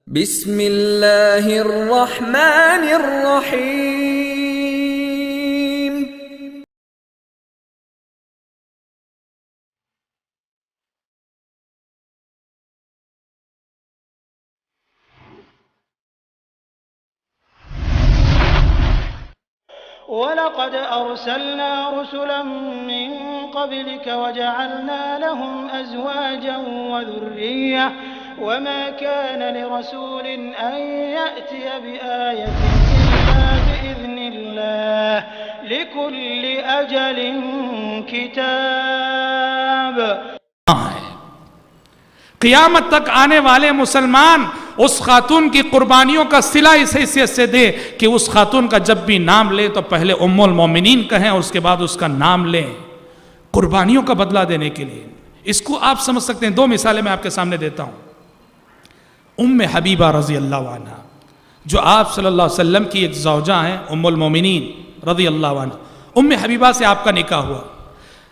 بسم اللہ الرحمن الرحیم وَلَقَدْ أَرْسَلْنَا رُسُلًا مِّن قَبْلِكَ وَجَعَلْنَا لَهُمْ أَزْوَاجًا وَذُرِّيَّةً وَمَا كَانَ لِرَسُولٍ أَن يَأْتِيَ بِآيَةٍ إِلَّا بِإِذْنِ اللَّهِ لِكُلِّ أَجَلٍ كِتَابٌ۔ قیامت تک آنے والے مسلمان اس خاتون کی قربانیوں کا صلہ اس حیثیت سے دے کہ اس خاتون کا جب بھی نام لے تو پہلے ام المومنین کہیں اور اس کے بعد اس کا نام لیں، قربانیوں کا بدلہ دینے کے لیے۔ اس کو آپ سمجھ سکتے ہیں، دو مثالیں میں آپ کے سامنے دیتا ہوں۔ ام حبیبہ رضی اللہ عنہ جو آپ صلی اللہ علیہ وسلم کی ایک زوجہ ہیں، ام المومنین رضی اللہ عنہ، ام حبیبہ سے آپ کا نکاح ہوا۔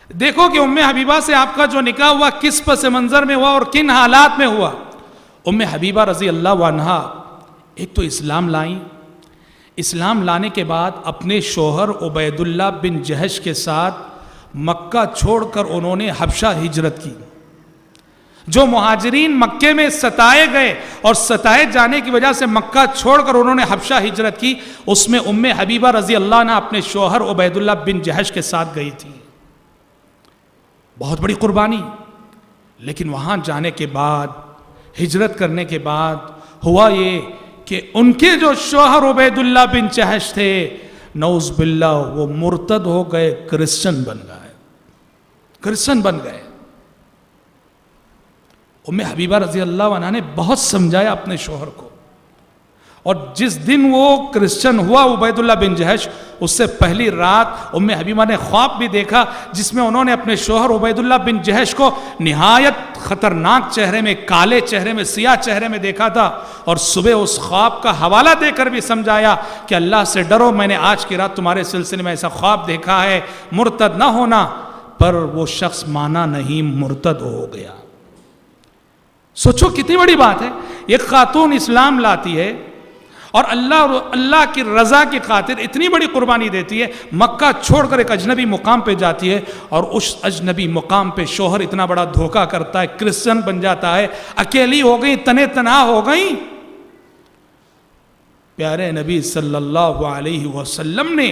دیکھو کہ ام حبیبہ سے آپ کا جو نکاح ہوا کس پس منظر میں ہوا اور کن حالات میں ہوا۔ ام حبیبہ رضی اللہ عنہ ایک تو اسلام لائیں، اسلام لانے کے بعد اپنے شوہر عبید اللہ بن جہش کے ساتھ مکہ چھوڑ کر انہوں نے حبشہ ہجرت کی۔ جو مہاجرین مکے میں ستائے گئے اور ستائے جانے کی وجہ سے مکہ چھوڑ کر انہوں نے حبشہ ہجرت کی، اس میں ام حبیبہ رضی اللہ عنہ اپنے شوہر عبید اللہ بن جہش کے ساتھ گئی تھی۔ بہت بڑی قربانی، لیکن وہاں جانے کے بعد، ہجرت کرنے کے بعد ہوا یہ کہ ان کے جو شوہر عبید اللہ بن جہش تھے، نعوذ باللہ وہ مرتد ہو گئے، کرسچن بن گئے۔ ام حبیبہ رضی اللہ عنہ نے بہت سمجھایا اپنے شوہر کو، اور جس دن وہ کرسچن ہوا عبید اللہ بن جہش، اس سے پہلی رات ام حبیبہ نے خواب بھی دیکھا جس میں انہوں نے اپنے شوہر عبید اللہ بن جہش کو نہایت خطرناک چہرے میں، کالے چہرے میں، سیاہ چہرے میں دیکھا تھا، اور صبح اس خواب کا حوالہ دے کر بھی سمجھایا کہ اللہ سے ڈرو، میں نے آج کی رات تمہارے سلسلے میں ایسا خواب دیکھا ہے، مرتد نہ ہونا۔ پر وہ شخص مانا نہیں، مرتد ہو گیا۔ سوچو کتنی بڑی بات ہے، ایک خاتون اسلام لاتی ہے اور اللہ کی رضا کی خاطر اتنی بڑی قربانی دیتی ہے، مکہ چھوڑ کر ایک اجنبی مقام پہ جاتی ہے، اور اس اجنبی مقام پہ شوہر اتنا بڑا دھوکہ کرتا ہے، کرسچن بن جاتا ہے، اکیلی ہو گئی، تنے تنہا ہو گئی۔ پیارے نبی صلی اللہ علیہ وسلم نے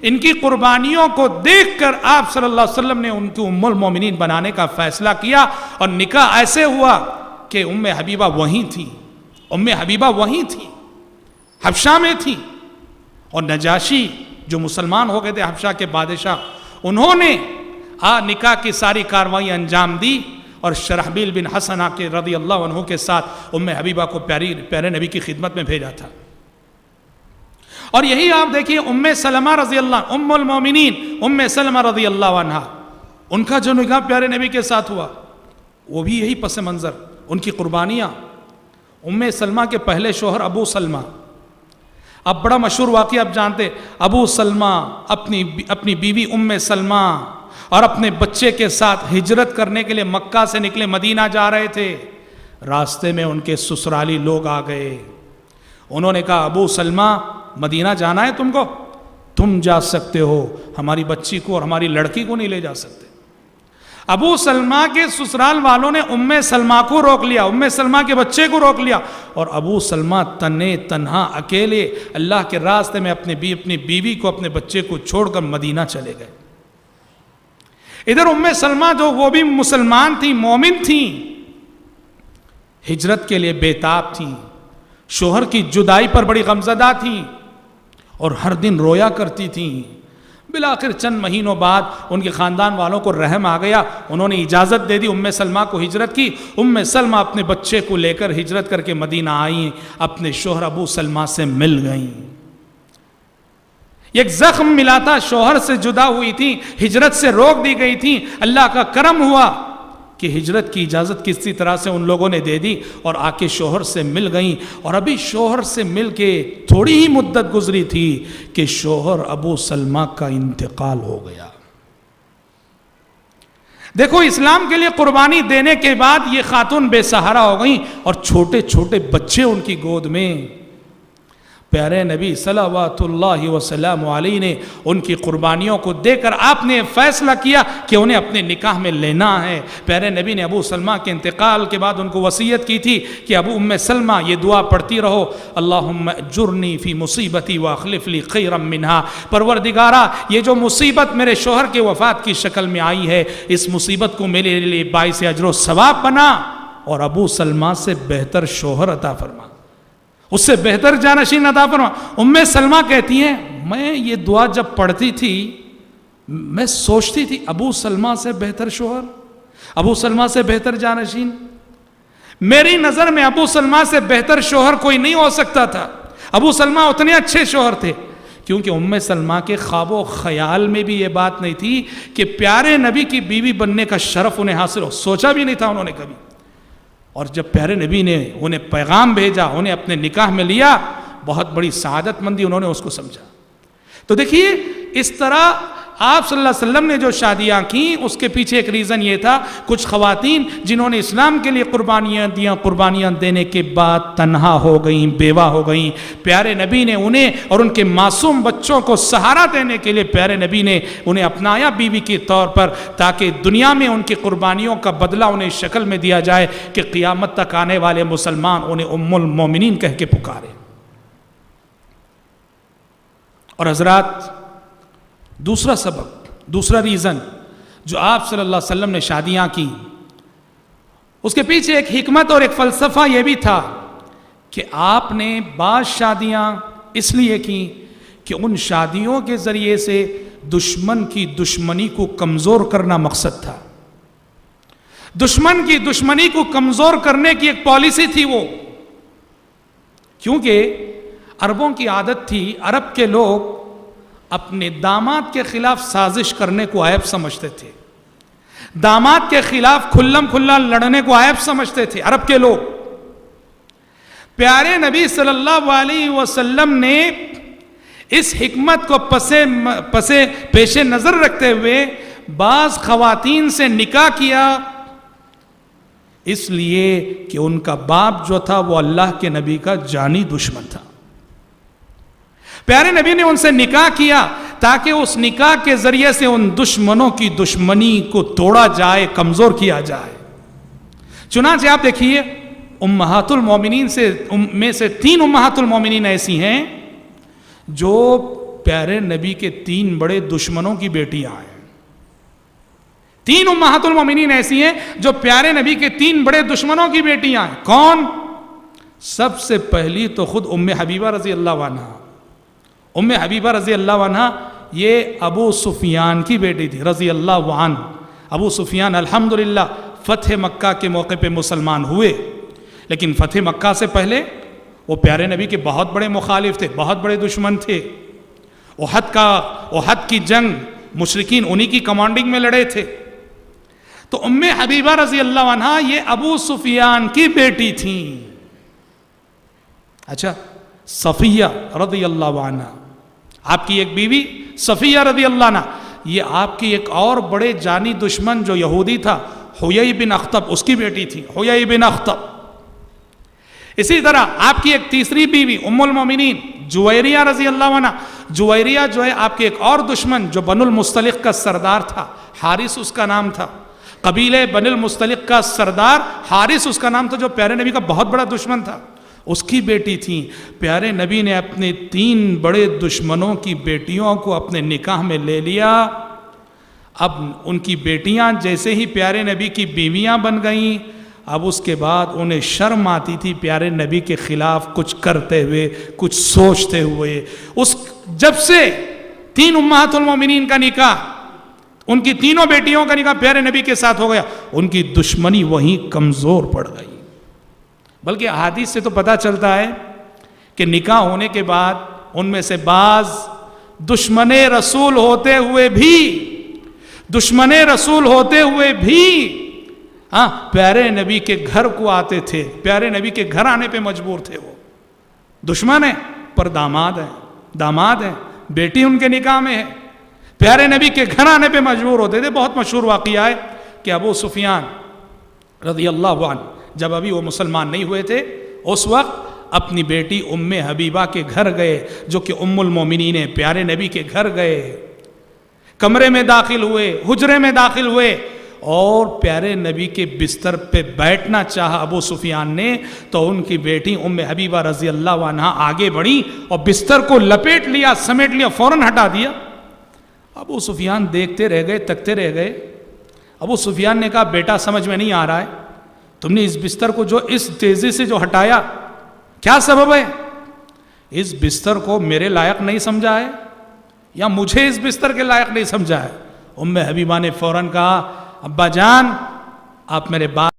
ان کی قربانیوں کو دیکھ کر آپ صلی اللہ علیہ وسلم نے ان کی ام المومنین بنانے کا فیصلہ کیا، اور نکاح ایسے ہوا کہ ام حبیبہ وہیں تھی، حبشہ میں تھی، اور نجاشی جو مسلمان ہو گئے تھے حبشہ کے بادشاہ، انہوں نے نکاح کی ساری کارروائی انجام دی، اور شرحبیل بن حسنہ کے رضی اللہ عنہ کے ساتھ ام حبیبہ کو پیارے نبی کی خدمت میں بھیجا تھا۔ اور یہی آپ دیکھیے ام سلمہ رضی اللہ، ام المومنین ام سلمہ رضی اللہ عنہ، ان کا جو نکاح پیارے نبی کے ساتھ ہوا وہ بھی یہی پس منظر، ان کی قربانیاں۔ ام سلمہ کے پہلے شوہر ابو سلمہ، اب بڑا مشہور واقعہ آپ جانتے، ابو سلمہ اپنی بیوی ام سلمہ اور اپنے بچے کے ساتھ ہجرت کرنے کے لیے مکہ سے نکلے، مدینہ جا رہے تھے۔ راستے میں ان کے سسرالی لوگ آ گئے، انہوں نے کہا ابو سلمہ مدینہ جانا ہے تم کو، تم جا سکتے ہو، ہماری بچی کو اور ہماری لڑکی کو نہیں لے جا سکتے۔ ابو سلمہ کے سسرال والوں نے ام سلمہ کو روک لیا، ام سلمہ کے بچے کو روک لیا، اور ابو سلمہ تنے تنہا اکیلے اللہ کے راستے میں اپنی بیوی کو، اپنے بچے کو چھوڑ کر مدینہ چلے گئے۔ ادھر ام سلمہ جو وہ بھی مسلمان تھی، مومن تھی، ہجرت کے لیے بےتاب تھی، شوہر کی جدائی پر بڑی غمزدہ تھی، اور ہر دن رویا کرتی تھیں۔ بالآخر چند مہینوں بعد ان کے خاندان والوں کو رحم آ گیا، انہوں نے اجازت دے دی، ام سلمہ کو ہجرت کی۔ ام سلمہ اپنے بچے کو لے کر ہجرت کر کے مدینہ آئیں، اپنے شوہر ابو سلمہ سے مل گئیں۔ ایک زخم ملا تھا، شوہر سے جدا ہوئی تھی، ہجرت سے روک دی گئی تھی، اللہ کا کرم ہوا کہ ہجرت کی اجازت کسی طرح سے ان لوگوں نے دے دی، اور آ کے شوہر سے مل گئیں۔ اور ابھی شوہر سے مل کے تھوڑی ہی مدت گزری تھی کہ شوہر ابو سلمہ کا انتقال ہو گیا۔ دیکھو اسلام کے لیے قربانی دینے کے بعد یہ خاتون بے سہارا ہو گئیں اور چھوٹے چھوٹے بچے ان کی گود میں. پیارے نبی صلوات اللہ وسلم علیہ نے ان کی قربانیوں کو دیکھ کر آپ نے فیصلہ کیا کہ انہیں اپنے نکاح میں لینا ہے. پیارے نبی نے ابو سلمہ کے انتقال کے بعد ان کو وصیت کی تھی کہ ابو ام سلمہ یہ دعا پڑھتی رہو، اللہم اجرنی فی مصیبتی واخلف لی خیرا منہا. پروردگارا یہ جو مصیبت میرے شوہر کے وفات کی شکل میں آئی ہے، اس مصیبت کو میرے لیے باعث اجر و ثواب بنا اور ابو سلمہ سے بہتر شوہر عطا فرما، اس سے بہتر جانشین عطا فرما. ام سلمہ کہتی ہیں میں یہ دعا جب پڑھتی تھی میں سوچتی تھی ابو سلمہ سے بہتر شوہر، ابو سلمہ سے بہتر جانشین. میری نظر میں ابو سلمہ سے بہتر شوہر کوئی نہیں ہو سکتا تھا. ابو سلمہ اتنے اچھے شوہر تھے کیونکہ ام سلمہ کے خواب و خیال میں بھی یہ بات نہیں تھی کہ پیارے نبی کی بیوی بننے کا شرف انہیں حاصل ہو، سوچا بھی نہیں تھا انہوں نے کبھی. اور جب پیارے نبی نے انہیں پیغام بھیجا، انہیں اپنے نکاح میں لیا، بہت بڑی سعادت مندی انہوں نے اس کو سمجھا. تو دیکھیے اس طرح آپ صلی اللہ علیہ وسلم نے جو شادیاں کیں اس کے پیچھے ایک ریزن یہ تھا، کچھ خواتین جنہوں نے اسلام کے لیے قربانیاں دیا، قربانیاں دینے کے بعد تنہا ہو گئیں، بیوہ ہو گئیں. پیارے نبی نے انہیں اور ان کے معصوم بچوں کو سہارا دینے کے لیے پیارے نبی نے انہیں اپنایا بیوی کے طور پر، تاکہ دنیا میں ان کی قربانیوں کا بدلہ انہیں اس شکل میں دیا جائے کہ قیامت تک آنے والے مسلمان انہیں ام المومنین کہہ کے پکارے. اور حضرات دوسرا سبب، دوسرا ریزن جو آپ صلی اللہ علیہ وسلم نے شادیاں کی، اس کے پیچھے ایک حکمت اور ایک فلسفہ یہ بھی تھا کہ آپ نے بعض شادیاں اس لیے کی کہ ان شادیوں کے ذریعے سے دشمن کی دشمنی کو کمزور کرنا مقصد تھا. دشمن کی دشمنی کو کمزور کرنے کی ایک پالیسی تھی وہ، کیونکہ عربوں کی عادت تھی، عرب کے لوگ اپنے داماد کے خلاف سازش کرنے کو عیب سمجھتے تھے، داماد کے خلاف کھلم کھلا لڑنے کو عیب سمجھتے تھے عرب کے لوگ. پیارے نبی صلی اللہ علیہ وسلم نے اس حکمت کو پیش نظر رکھتے ہوئے بعض خواتین سے نکاح کیا، اس لیے کہ ان کا باپ جو تھا وہ اللہ کے نبی کا جانی دشمن تھا. پیارے نبی نے ان سے نکاح کیا تاکہ اس نکاح کے ذریعے سے ان دشمنوں کی دشمنی کو توڑا جائے، کمزور کیا جائے. چنانچہ آپ دیکھیے امہات المومنین میں سے 3 امہات المومنین ایسی ہیں جو پیارے نبی کے 3 بڑے دشمنوں کی بیٹیاں ہیں. 3 امہات المومنین ایسی ہیں جو پیارے نبی کے 3 بڑے دشمنوں کی بیٹیاں ہیں. کون؟ سب سے پہلی تو خود ام حبیبہ رضی اللہ عنہ. ام حبیبہ رضی اللہ عنہ یہ ابو سفیان کی بیٹی تھی رضی اللہ عنہ. ابو سفیان الحمدللہ فتح مکہ کے موقع پہ مسلمان ہوئے، لیکن فتح مکہ سے پہلے وہ پیارے نبی کے بہت بڑے مخالف تھے، بہت بڑے دشمن تھے. احد کی جنگ مشرکین انہی کی کمانڈنگ میں لڑے تھے. تو ام حبیبہ رضی اللہ عنہ یہ ابو سفیان کی بیٹی تھیں. اچھا، صفیہ رضی اللہ عنہ آپ کی ایک بیوی صفیہ رضی اللہ عنہ، یہ آپ کی ایک اور بڑے جانی دشمن جو یہودی تھا حیی بن اخطب، اس کی بیٹی تھی حیی بن اخطب. اسی طرح آپ کی ایک تیسری بیوی ام المومنین جویریہ رضی اللہ عنہ. جویریہ جو ہے آپ کے ایک اور دشمن جو بنو المصطلق کا سردار تھا، حارث اس کا نام تھا، قبیلے بنو المصطلق کا سردار حارث اس کا نام تھا، جو پیارے نبی کا بہت بڑا دشمن تھا، اس کی بیٹی تھیں. پیارے نبی نے اپنے 3 بڑے دشمنوں کی بیٹیوں کو اپنے نکاح میں لے لیا. اب ان کی بیٹیاں جیسے ہی پیارے نبی کی بیویاں بن گئیں، اب اس کے بعد انہیں شرم آتی تھی پیارے نبی کے خلاف کچھ کرتے ہوئے، کچھ سوچتے ہوئے. جب سے 3 امہات المومنین کا نکاح، ان کی 3 بیٹیوں کا نکاح پیارے نبی کے ساتھ ہو گیا، ان کی دشمنی وہیں کمزور پڑ گئی. بلکہ احادیث سے تو پتہ چلتا ہے کہ نکاح ہونے کے بعد ان میں سے بعض دشمن رسول ہوتے ہوئے بھی پیارے نبی کے گھر کو آتے تھے، پیارے نبی کے گھر آنے پہ مجبور تھے. وہ دشمن ہیں پر داماد ہیں، بیٹی ان کے نکاح میں ہے، پیارے نبی کے گھر آنے پہ مجبور ہوتے تھے. بہت مشہور واقعہ ہے، کہ ابو سفیان رضی اللہ عنہ جب ابھی وہ مسلمان نہیں ہوئے تھے، اس وقت اپنی بیٹی ام حبیبہ کے گھر گئے، جو کہ ام المومنین ہیں، پیارے نبی کے گھر گئے، کمرے میں داخل ہوئے، حجرے میں داخل ہوئے، اور پیارے نبی کے بستر پہ بیٹھنا چاہا ابو سفیان نے، تو ان کی بیٹی ام حبیبہ رضی اللہ عنہا آگے بڑھی اور بستر کو لپیٹ لیا، سمیٹ لیا، فوراً ہٹا دیا۔ ابو سفیان دیکھتے رہ گئے، تکتے رہ گئے۔ ابو سفیان نے کہا بیٹا سمجھ میں نہیں آ رہا ہے، تم نے اس بستر کو جو اس تیزی سے جو ہٹایا، کیا سبب ہے؟ اس بستر کو میرے لائق نہیں سمجھا ہے یا مجھے اس بستر کے لائق نہیں سمجھا ہے؟ ام حبیبہ نے فوراً کہا ابا جان آپ میرے بات